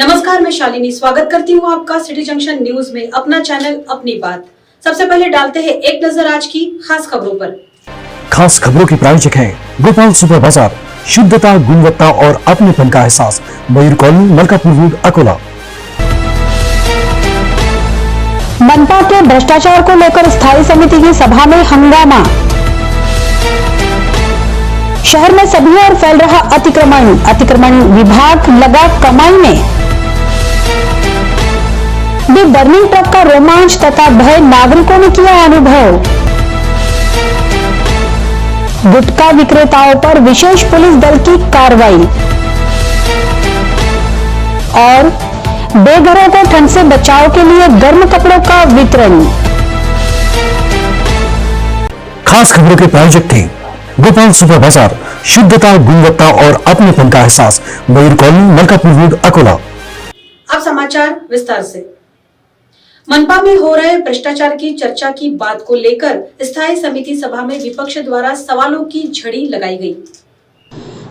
नमस्कार, मैं शालिनी स्वागत करती हूँ आपका सिटी जंक्शन न्यूज में। अपना चैनल अपनी बात। सबसे पहले डालते हैं एक नजर आज की खास खबरों पर। खास खबरों की प्रायोजक है गोपाल सुपर बाजार, शुद्धता, गुणवत्ता और अपनेपन का एहसास, मयूर कॉलोनी, मलकापुर रोड, अकोला। मनपा के भ्रष्टाचार को लेकर स्थायी समिति की सभा में हंगामा। शहर में सभी ओर फैल रहा अतिक्रमण विभाग लगा कमाई में। बर्निंग ट्रक का रोमांच तथा भय, नागरिकों ने किया अनुभव। गुटखा विक्रेताओं पर विशेष पुलिस दल की कार्रवाई। और बेघरों को ठंड से बचाव के लिए गर्म कपड़ों का वितरण। खास खबरों के प्रायोजक थे गोपाल सुपर बाजार, शुद्धता, गुणवत्ता और अपनेपन का एहसास, मयूर कॉलोनी, मलकापुर रोड, अकोला। अब समाचार विस्तार से। मनपा में हो रहे भ्रष्टाचार की चर्चा की बात को लेकर स्थायी समिति सभा में विपक्ष द्वारा सवालों की झड़ी लगाई गई।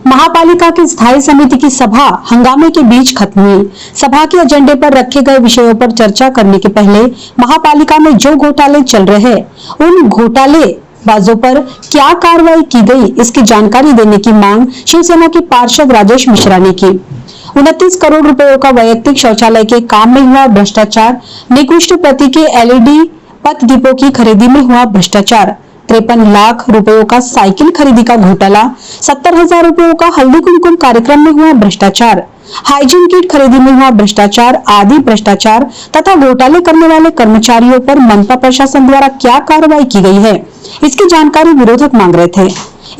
महापालिका की स्थायी समिति की सभा हंगामे के बीच खत्म हुई। सभा के एजेंडे पर रखे गए विषयों पर चर्चा करने के पहले महापालिका में जो घोटाले चल रहे हैं, उन घोटाले बाजों पर क्या कार्रवाई की गई, इसकी जानकारी देने की मांग शिवसेना के पार्षद राजेश मिश्रा ने की। 29 करोड़ रुपयों का वैयक्तिक शौचालय के काम में हुआ भ्रष्टाचार, निकृष्ट प्रति के एलईडी पथ दीपों की खरीदी में हुआ भ्रष्टाचार, 53 लाख रुपयों का साइकिल खरीदी का घोटाला, 70,000 रुपयों का हल्दी कुमकुम कार्यक्रम में हुआ भ्रष्टाचार, हाइजीन किट खरीदी में हुआ भ्रष्टाचार आदि भ्रष्टाचार तथा घोटाले करने वाले कर्मचारियों पर मनपा प्रशासन द्वारा क्या कार्रवाई की गई है, इसकी जानकारी विरोधक मांग रहे थे।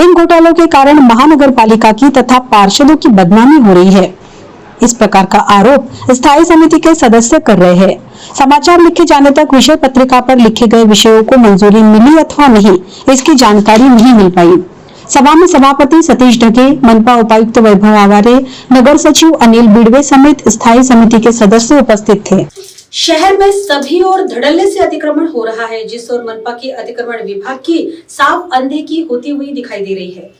इन घोटालों के कारण महानगर पालिका की तथा पार्षदों की बदनामी हो रही है, इस प्रकार का आरोप स्थायी समिति के सदस्य कर रहे हैं। समाचार लिखे जाने तक विषय पत्रिका पर लिखे गए विषयों को मंजूरी मिली अथवा नहीं, इसकी जानकारी नहीं मिल पाई। सभा में सभापति सतीश ढगे, मनपा उपायुक्त वैभव आवारे, नगर सचिव अनिल बिड़वे समेत स्थायी समिति के सदस्य उपस्थित थे। शहर में सभी ओर धड़ल्ले से अतिक्रमण हो रहा है, जिस ओर मनपा की अतिक्रमण विभाग की साफ अनदेखी होती हुई दिखाई दे रही है।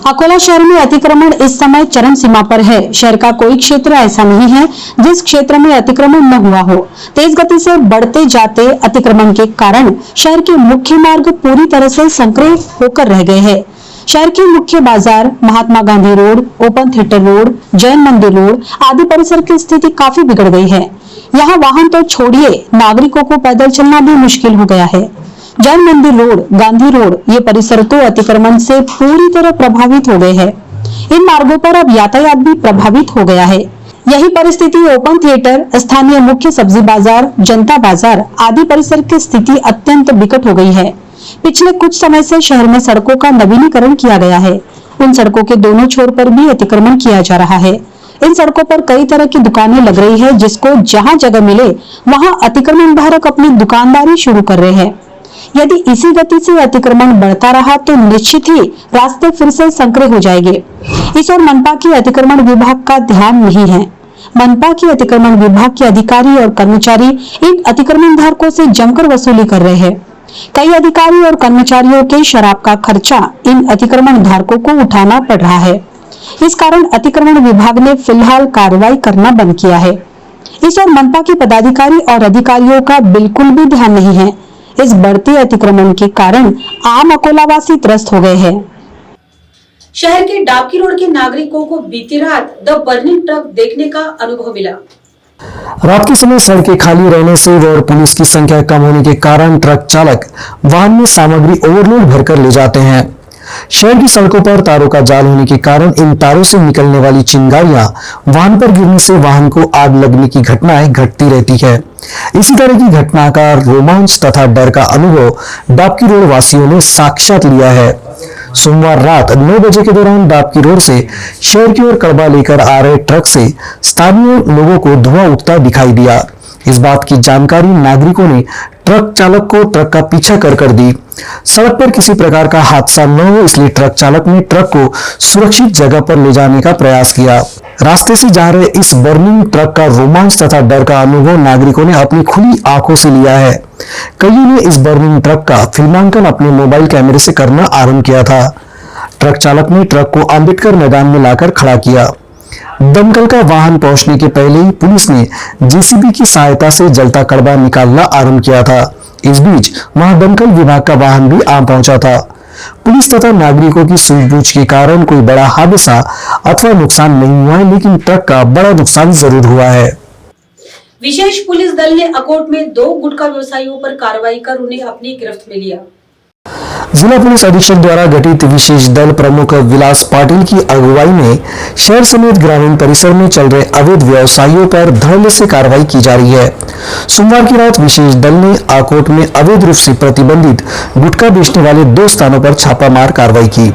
अकोला शहर में अतिक्रमण इस समय चरम सीमा पर है। शहर का कोई क्षेत्र ऐसा नहीं है जिस क्षेत्र में अतिक्रमण न हुआ हो। तेज गति से बढ़ते जाते अतिक्रमण के कारण शहर के मुख्य मार्ग पूरी तरह से संकरे होकर रह गए हैं। शहर के मुख्य बाजार, Mahatma Gandhi road, open theatre road, Jain मंदिर रोड आदि परिसर की स्थिति काफी बिगड़ गई है। यहाँ वाहन तो छोड़िए, नागरिकों को पैदल चलना भी मुश्किल हो गया है। जैन मंदिर रोड, गांधी रोड, ये परिसर तो अतिक्रमण से पूरी तरह प्रभावित हो गए हैं। इन मार्गों पर अब यातायात भी प्रभावित हो गया है। यही परिस्थिति ओपन थिएटर, स्थानीय मुख्य सब्जी बाजार, जनता बाजार आदि परिसर की स्थिति अत्यंत विकट हो गई है। पिछले कुछ समय से शहर में सड़कों का नवीनीकरण किया गया है। उन सड़कों के दोनों छोर पर भी अतिक्रमण किया जा रहा है। इन सड़कों पर कई तरह की दुकानें लग रही है, जिसको जहाँ जगह मिले वहाँ अतिक्रमण धारक अपनी दुकानदारी शुरू कर रहे हैं। यदि इसी गति से अतिक्रमण बढ़ता रहा तो निश्चित ही रास्ते फिर से संकरे हो जाएंगे। इस ओर मनपा की अतिक्रमण विभाग का ध्यान नहीं है। मनपा की अतिक्रमण विभाग के अधिकारी और कर्मचारी इन अतिक्रमण धारकों से जमकर वसूली कर रहे हैं। कई अधिकारी और कर्मचारियों के शराब का खर्चा इन अतिक्रमण धारकों को उठाना पड़ रहा है। इस कारण अतिक्रमण विभाग ने फिलहाल कार्रवाई करना बंद किया है। इस ओर मनपा के पदाधिकारी और अधिकारियों का बिल्कुल भी ध्यान नहीं है। इस बढ़ते अतिक्रमण के कारण आम अकोलावासी त्रस्त हो गए हैं। शहर के डाबकी रोड के नागरिकों को बीती रात द बर्निंग ट्रक देखने का अनुभव मिला। रात के समय सड़कें खाली रहने से और पुलिस की संख्या कम होने के कारण ट्रक चालक वाहन में सामग्री ओवरलोड भरकर ले जाते हैं। शहर की सड़कों पर तारों का जाल होने के कारण इन तारों से निकलने वाली चिंगारियां वाहन पर गिरने से वाहन को आग लगने की घटनाएं घटती रहती है। इसी तरह की घटना का रोमांच तथा डर का अनुभव डाबकी रोड वासियों ने साक्षात लिया है। सोमवार रात 9 बजे के दौरान डाबकी रोड से शहर की ओर कड़बा लेकर आ रहे ट्रक से स्थानीय लोगों को धुआं उठता दिखाई दिया। इस बात की जानकारी नागरिकों ने ट्रक चालक को ट्रक का पीछा कर दी। सड़क पर किसी प्रकार का हादसा न हो इसलिए ट्रक चालक ने ट्रक को सुरक्षित जगह पर ले जाने का प्रयास किया। रास्ते से जा रहे इस बर्निंग ट्रक का रोमांच तथा डर का अनुभव नागरिकों ने अपनी खुली आंखों से लिया है। कईयों ने इस बर्निंग ट्रक का फिल्मांकन अपने मोबाइल कैमरे से करना आरंभ किया था। ट्रक चालक ने ट्रक को अंबेडकर मैदान में लाकर खड़ा किया। दमकल का वाहन पहुंचने के पहले ही पुलिस ने जेसीबी की सहायता से जलता कड़वा निकालना आरंभ किया था। इस बीच वहां दमकल विभाग का वाहन भी आ पहुंचा था। पुलिस तथा नागरिकों की सूझबूझ के कारण कोई बड़ा हादसा अथवा नुकसान नहीं हुआ है, लेकिन ट्रक का बड़ा नुकसान जरूर हुआ है। विशेष पुलिस दल ने अकोट में 2 गुटखा व्यवसायियों पर कार्रवाई कर उन्हें अपनी गिरफ्त में लिया। जिला पुलिस अधीक्षक द्वारा गठित विशेष दल प्रमुख विलास पाटिल की अगुवाई में शहर समेत ग्रामीण परिसर में चल रहे अवैध व्यवसायियों पर धड़ल्ले से कार्रवाई की जा रही है। सोमवार की रात विशेष दल ने आकोट में अवैध रूप से प्रतिबंधित गुटखा बेचने वाले 2 स्थानों पर छापामार कार्रवाई की।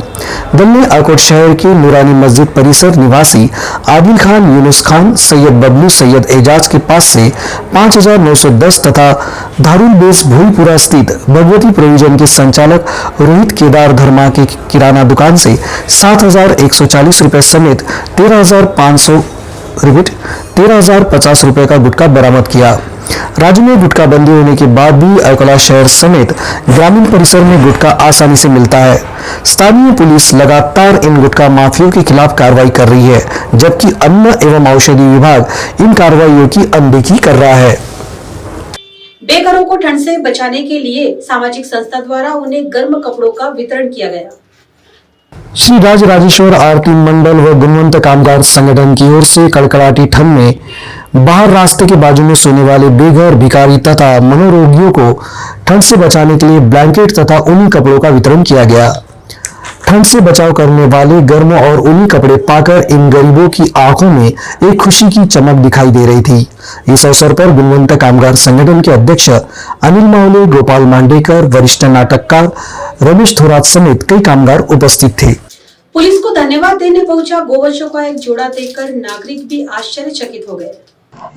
दल ने आकोट शहर के नूरानी मस्जिद परिसर निवासी आदिल खान, यूनुस खान, सैयद बबलू, सैयद एजाज के पास से 5,910 तथा धारुल बेस भूलपुरा स्थित भगवती प्रोविजन के संचालक रोहित केदार धर्मा के किराना दुकान से 7,140 रुपए समेत 13,050 रुपए का गुटखा बरामद किया। राज्य में गुटखा बंदी होने के बाद भी अकोला शहर समेत ग्रामीण परिसर में गुटखा आसानी से मिलता है। स्थानीय पुलिस लगातार इन गुटखा माफियों के खिलाफ कार्रवाई कर रही है, जबकि अन्न एवं औषधि विभाग इन कार्रवाइयों की अनदेखी कर रहा है। बेघरों को ठंड से बचाने के लिए सामाजिक संस्था द्वारा उन्हें गर्म कपड़ों का वितरण किया गया। श्री राज राजेश्वर आरती मंडल व गुणवंत कामगार संगठन की ओर से कड़कड़ाटी ठंड में बाहर रास्ते के बाजू में सोने वाले बेघर, भिखारी तथा मनोरोगियों को ठंड से बचाने के लिए ब्लैंकेट तथा ऊनी कपड़ों का वितरण किया गया। ठंड से बचाव करने वाले गर्म और ऊनी कपड़े पाकर इन गरीबों की आंखों में एक खुशी की चमक दिखाई दे रही थी। इस अवसर पर गुणवंत कामगार संगठन के अध्यक्ष अनिल मावले, गोपाल मांडेकर, वरिष्ठ नाटककार रमेश थोरात समेत कई कामगार उपस्थित थे। पुलिस को धन्यवाद देने पहुंचा गोवंशों का एक जोड़ा देखकर नागरिक भी आश्चर्यचकित हो गए।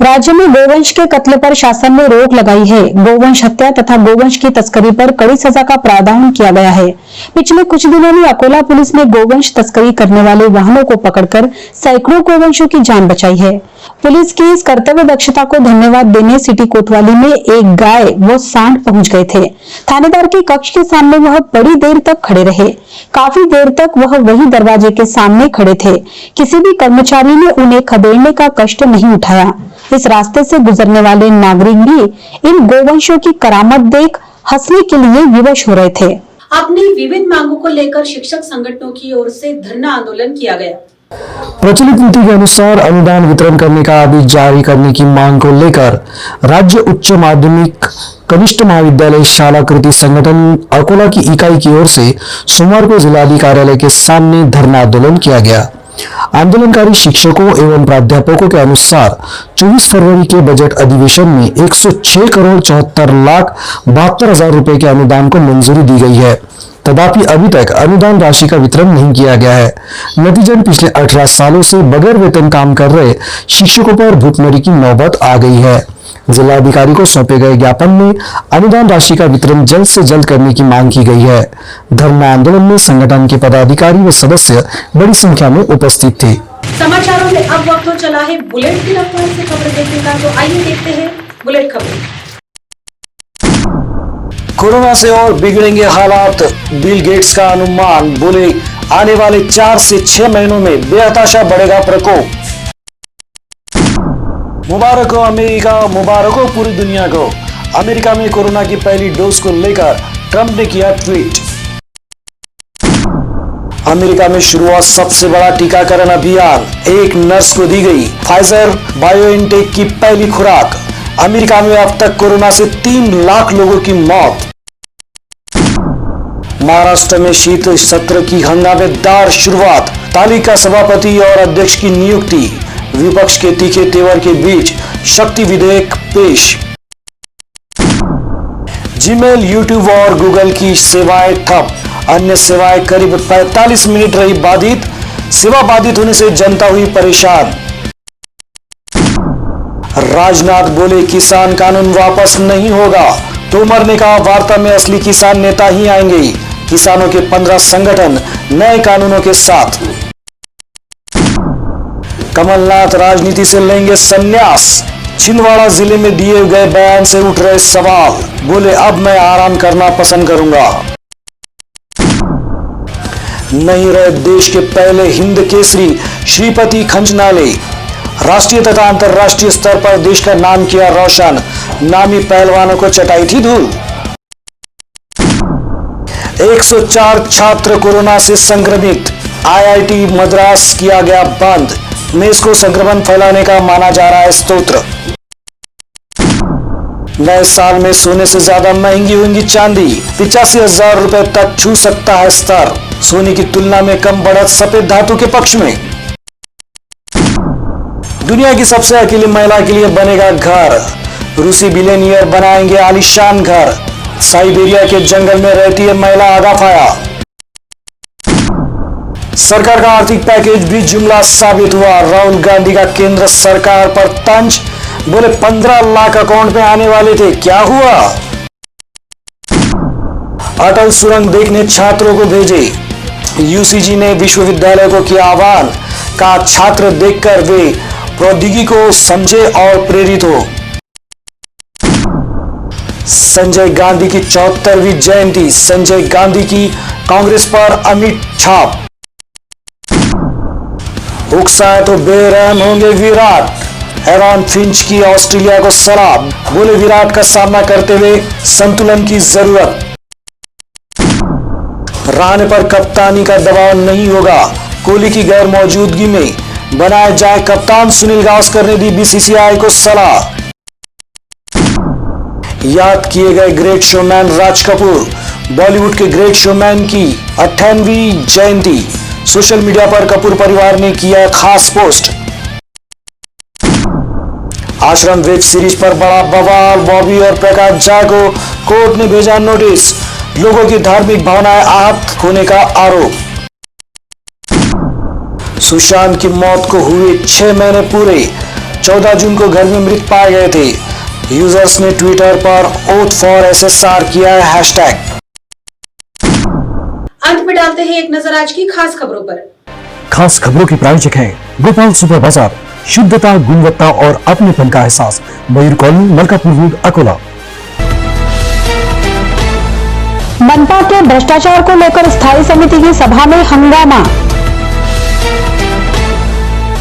राज्य में गोवंश के कत्ल पर शासन ने रोक लगाई है। गोवंश हत्या तथा गोवंश की तस्करी पर कड़ी सजा का प्रावधान किया गया है। पिछले कुछ दिनों में अकोला पुलिस ने गोवंश तस्करी करने वाले वाहनों को पकड़कर सैकड़ों गोवंशों की जान बचाई है। पुलिस की इस कर्तव्य दक्षता को धन्यवाद देने सिटी कोतवाली में एक गाय व सांड पहुंच गए थे। थानेदार के कक्ष के सामने वह बड़ी देर तक खड़े रहे। काफी देर तक वह वही दरवाजे के सामने खड़े थे। किसी भी कर्मचारी ने उन्हें खदेड़ने का कष्ट नहीं उठाया। इस रास्ते से गुजरने वाले नागरिक भी इन गोवंशों की करामत देख हंसने के लिए विवश हो रहे थे। अपनी विविध मांगों को लेकर शिक्षक संगठनों की ओर से धरना आंदोलन किया गया। प्रचलित नीति के अनुसार अनुदान वितरण करने का आदेश जारी करने की मांग को लेकर राज्य उच्च माध्यमिक कनिष्ठ महाविद्यालय शालाकृति संगठन अकोला की इकाई की ओर से सोमवार को जिलाधिकारी कार्यालय के सामने धरना आंदोलन किया गया। आंदोलनकारी शिक्षकों एवं प्राध्यापकों के अनुसार 24 फरवरी के बजट अधिवेशन में 106 करोड़ 74 लाख 72 हजार रुपए के अनुदान को मंजूरी दी गई है। तथापि अभी तक अनुदान राशि का वितरण नहीं किया गया है। नतीजन पिछले 18 सालों से बगैर वेतन काम कर रहे शिक्षकों पर भुखमरी की नौबत आ गई है। जिलाधिकारी को सौंपे गए ज्ञापन में अनुदान राशि का वितरण जल्द से जल्द करने की मांग की गई है। धरना आंदोलन में संगठन के पदाधिकारी व सदस्य बड़ी संख्या में उपस्थित थे। समाचारों में अब वक्त हो चला है बुलेट की रफ्तार से खबर देखने का, तो आइए देखते हैं बुलेट खबर। कोरोना से और बिगड़ेंगे हालात, बिल गेट्स का अनुमान, बोले आने वाले 4 से 6 महीनों में बेहताशा बढ़ेगा प्रकोप। मुबारक हो अमेरिका, मुबारक हो पूरी दुनिया को। अमेरिका में कोरोना की पहली डोज को लेकर ट्रंप ने किया ट्वीट। अमेरिका में शुरू हुआ सबसे बड़ा टीकाकरण अभियान, एक नर्स को दी गई फाइजर बायोएनटेक की पहली खुराक। अमेरिका में अब तक कोरोना से 3 लाख लोगों की मौत। महाराष्ट्र में शीत सत्र की हंगामेदार शुरुआत, तालिका सभापति और अध्यक्ष की नियुक्ति। विपक्ष के तीखे तेवर के बीच शक्ति विधेयक पेश। जीमेल, यूट्यूब और गूगल की सेवाएं ठप, अन्य सेवाएं करीब 45 मिनट रही बाधित। सेवा बाधित होने से जनता हुई परेशान। राजनाथ बोले किसान कानून वापस नहीं होगा। तोमर ने कहा वार्ता में असली किसान नेता ही आएंगे। किसानों के 15 संगठन नए कानूनों के साथ। कमलनाथ राजनीति से लेंगे संन्यास। छिंदवाड़ा जिले में दिए गए बयान से उठ रहे सवाल, बोले अब मैं आराम करना पसंद करूंगा। नहीं रहे देश के पहले हिंद केसरी श्रीपति खंजनाले। राष्ट्रीय तथा अंतर्राष्ट्रीय स्तर पर देश का नाम किया रोशन, नामी पहलवानों को चटाई थी धूल। 104 छात्र कोरोना से संक्रमित, आईआईटी मद्रास किया गया बंद। मेष को संक्रमण फैलाने का माना जा रहा है स्तोत्र। नए साल में सोने से ज्यादा महंगी होंगी चांदी, 85,000 रुपए तक छू सकता है स्तर। सोने की तुलना में कम बढ़त सफेद धातु के पक्ष में। दुनिया की सबसे अकेली महिला के लिए बनेगा घर, रूसी बिलियनियर बनाएंगे आलीशान घर। साइबेरिया के जंगल में रहती है महिला आगाफाया। सरकार का आर्थिक पैकेज भी जुमला साबित हुआ। राहुल गांधी का केंद्र सरकार पर तंज, बोले 15 लाख अकाउंट में आने वाले थे, क्या हुआ। अटल सुरंग देखने छात्रों को भेजे। यूसीजी ने विश्वविद्यालय को किया आह्वान, कहा छात्र देखकर वे प्रौद्योगिकी को समझे और प्रेरित हो। संजय गांधी की 74वीं जयंती, संजय गांधी की कांग्रेस पर अमिट छाप। उकसाए तो बेरहम होंगे विराट, एरॉन फिंच की ऑस्ट्रेलिया को सलाह, बोले विराट का सामना करते हुए संतुलन की जरूरत। रहाणे पर कप्तानी का दबाव नहीं होगा, कोहली की गैर मौजूदगी में बनाए जाए कप्तान, सुनील गावस्कर ने दी बीसीसीआई को सलाह। याद किए गए ग्रेट शोमैन राज कपूर, बॉलीवुड के ग्रेट शोमैन की 58वीं जयंती। सोशल मीडिया पर कपूर परिवार ने किया खास पोस्ट। आश्रम वेब सीरीज पर बड़ा बवाल, बॉबी और प्रकाश झा को कोर्ट ने भेजा नोटिस, लोगों की धार्मिक भावनाएं आहत होने का आरोप। सुशांत की मौत को हुए 6 महीने पूरे, 14 जून को घर में मृत पाए गए थे। यूजर्स ने ट्विटर पर ओथ फॉर एसएसआर किया है हैशटैग। अंत में डालते हैं एक नजर आज की खास खबरों पर। खास खबरों के प्रायोजक हैं गोपाल सुपर बाजार, शुद्धता, गुणवत्ता और अपनेपन का एहसास, मयूर कॉलोनी, मलकापुर रोड, अकोला। मनपा के भ्रष्टाचार को लेकर स्थायी समिति की सभा में हंगामा।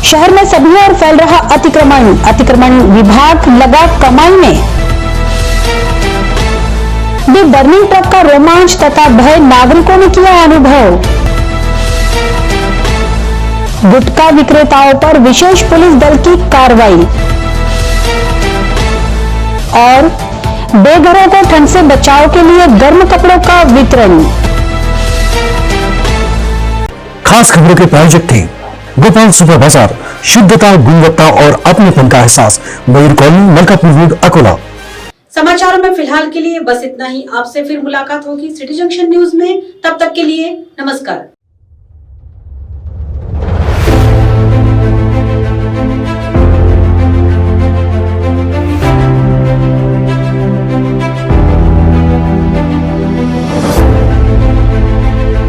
शहर में सभी ओर फैल रहा अतिक्रमण विभाग लगा कमाई में। दी बर्निंग ट्रक का रोमांच तथा भय नागरिकों ने किया अनुभव। गुटखा विक्रेताओं पर विशेष पुलिस दल की कार्रवाई। और बेघरों को ठंड से बचाव के लिए गर्म कपड़ों का वितरण। खास खबरों के प्रायोजक थे गोपाल सुपर बाजार, शुद्धता, गुणवत्ता और अपनेपन का एहसास, मयूर कॉलोनी, मलकापुर रोड, अकोला। समाचारों में फिलहाल के लिए बस इतना ही। आपसे फिर मुलाकात होगी सिटी जंक्शन न्यूज में। तब तक के लिए नमस्कार।